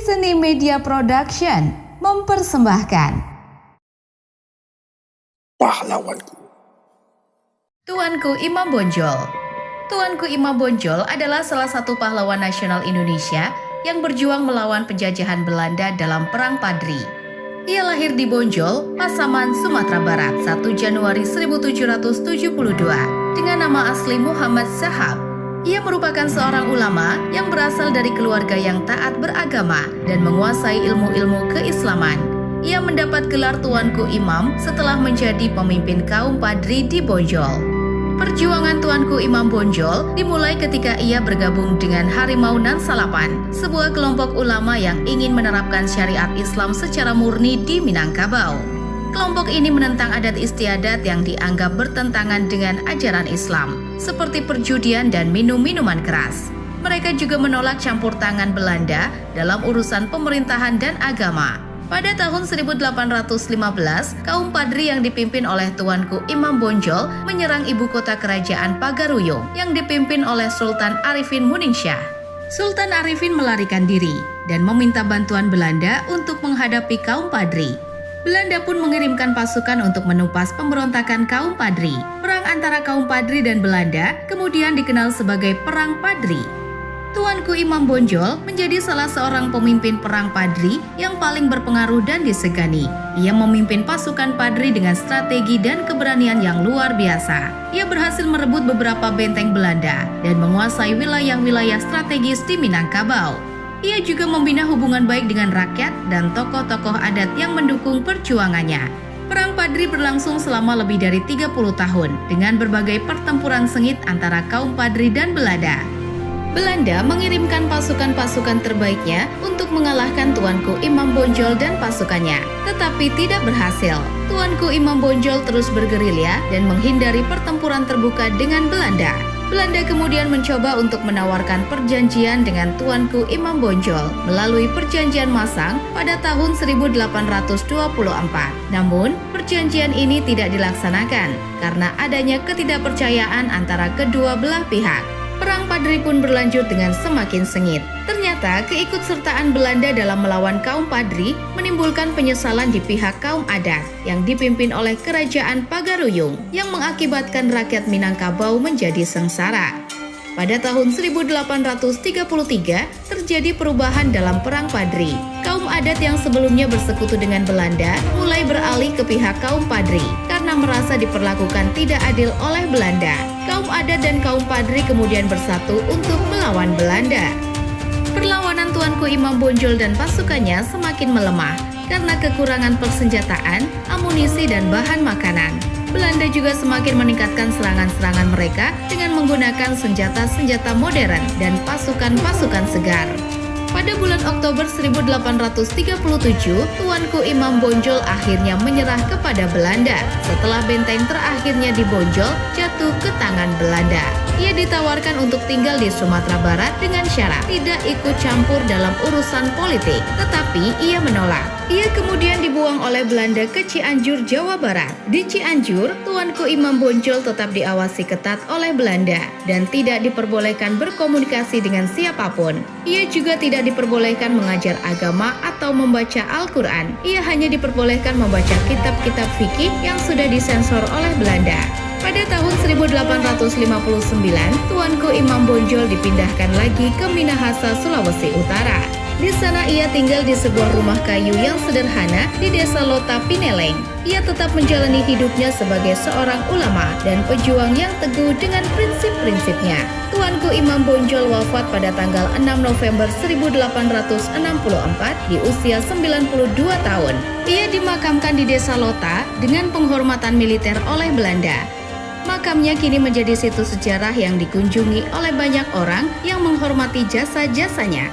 Seni Media Production mempersembahkan Pahlawanku. Tuanku Imam Bonjol. Tuanku Imam Bonjol adalah salah satu pahlawan nasional Indonesia yang berjuang melawan penjajahan Belanda dalam Perang Padri. Ia lahir di Bonjol, Pasaman, Sumatera Barat 1 Januari 1772 dengan nama asli Muhammad Sahab. Ia merupakan seorang ulama yang berasal dari keluarga yang taat beragama dan menguasai ilmu-ilmu keislaman. Ia mendapat gelar Tuanku Imam setelah menjadi pemimpin kaum Padri di Bonjol. Perjuangan Tuanku Imam Bonjol dimulai ketika ia bergabung dengan Harimau Nan Salapan, sebuah kelompok ulama yang ingin menerapkan syariat Islam secara murni di Minangkabau. Kelompok ini menentang adat istiadat yang dianggap bertentangan dengan ajaran Islam, seperti perjudian dan minum-minuman keras. Mereka juga menolak campur tangan Belanda dalam urusan pemerintahan dan agama. Pada tahun 1815, kaum Padri yang dipimpin oleh Tuanku Imam Bonjol menyerang ibu kota kerajaan Pagaruyung yang dipimpin oleh Sultan Arifin Muningsyah. Sultan Arifin melarikan diri dan meminta bantuan Belanda untuk menghadapi kaum Padri. Belanda pun mengirimkan pasukan untuk menumpas pemberontakan kaum Padri. Perang antara kaum Padri dan Belanda kemudian dikenal sebagai Perang Padri. Tuanku Imam Bonjol menjadi salah seorang pemimpin Perang Padri yang paling berpengaruh dan disegani. Ia memimpin pasukan Padri dengan strategi dan keberanian yang luar biasa. Ia berhasil merebut beberapa benteng Belanda dan menguasai wilayah-wilayah strategis di Minangkabau. Ia juga membina hubungan baik dengan rakyat dan tokoh-tokoh adat yang mendukung perjuangannya. Perang Padri berlangsung selama lebih dari 30 tahun dengan berbagai pertempuran sengit antara kaum Padri dan Belanda. Belanda mengirimkan pasukan-pasukan terbaiknya untuk mengalahkan Tuanku Imam Bonjol dan pasukannya, tetapi tidak berhasil. Tuanku Imam Bonjol terus bergerilya dan menghindari pertempuran terbuka dengan Belanda. Belanda kemudian mencoba untuk menawarkan perjanjian dengan Tuanku Imam Bonjol melalui Perjanjian Masang pada tahun 1824. Namun, perjanjian ini tidak dilaksanakan karena adanya ketidakpercayaan antara kedua belah pihak. Perang Padri pun berlanjut dengan semakin sengit. Ternyata keikutsertaan Belanda dalam melawan kaum Padri menimbulkan penyesalan di pihak kaum adat yang dipimpin oleh Kerajaan Pagaruyung yang mengakibatkan rakyat Minangkabau menjadi sengsara. Pada tahun 1833 terjadi perubahan dalam Perang Padri. Kaum adat yang sebelumnya bersekutu dengan Belanda mulai beralih ke pihak kaum Padri karena merasa diperlakukan tidak adil oleh Belanda. Kaum adat dan kaum Padri kemudian bersatu untuk melawan Belanda. Perlawanan Tuanku Imam Bonjol dan pasukannya semakin melemah karena kekurangan persenjataan, amunisi, dan bahan makanan. Belanda juga semakin meningkatkan serangan-serangan mereka dengan menggunakan senjata-senjata modern dan pasukan-pasukan segar. Pada bulan Oktober 1837, Tuanku Imam Bonjol akhirnya menyerah kepada Belanda setelah benteng terakhirnya di Bonjol jatuh ke tangan Belanda. Ia ditawarkan untuk tinggal di Sumatera Barat dengan syarat tidak ikut campur dalam urusan politik, tetapi ia menolak. Ia kemudian dibuang oleh Belanda ke Cianjur, Jawa Barat. Di Cianjur, Tuanku Imam Bonjol tetap diawasi ketat oleh Belanda dan tidak diperbolehkan berkomunikasi dengan siapapun. Ia juga tidak diperbolehkan mengajar agama atau membaca Al-Quran. Ia hanya diperbolehkan membaca kitab-kitab fikih yang sudah disensor oleh Belanda. Pada tahun 1859, Tuanku Imam Bonjol dipindahkan lagi ke Minahasa, Sulawesi Utara. Di sana ia tinggal di sebuah rumah kayu yang sederhana di Desa Lota Pineleng. Ia tetap menjalani hidupnya sebagai seorang ulama dan pejuang yang teguh dengan prinsip-prinsipnya. Tuanku Imam Bonjol wafat pada tanggal 6 November 1864 di usia 92 tahun. Ia dimakamkan di Desa Lota dengan penghormatan militer oleh Belanda. Makamnya kini menjadi situs sejarah yang dikunjungi oleh banyak orang yang menghormati jasa-jasanya.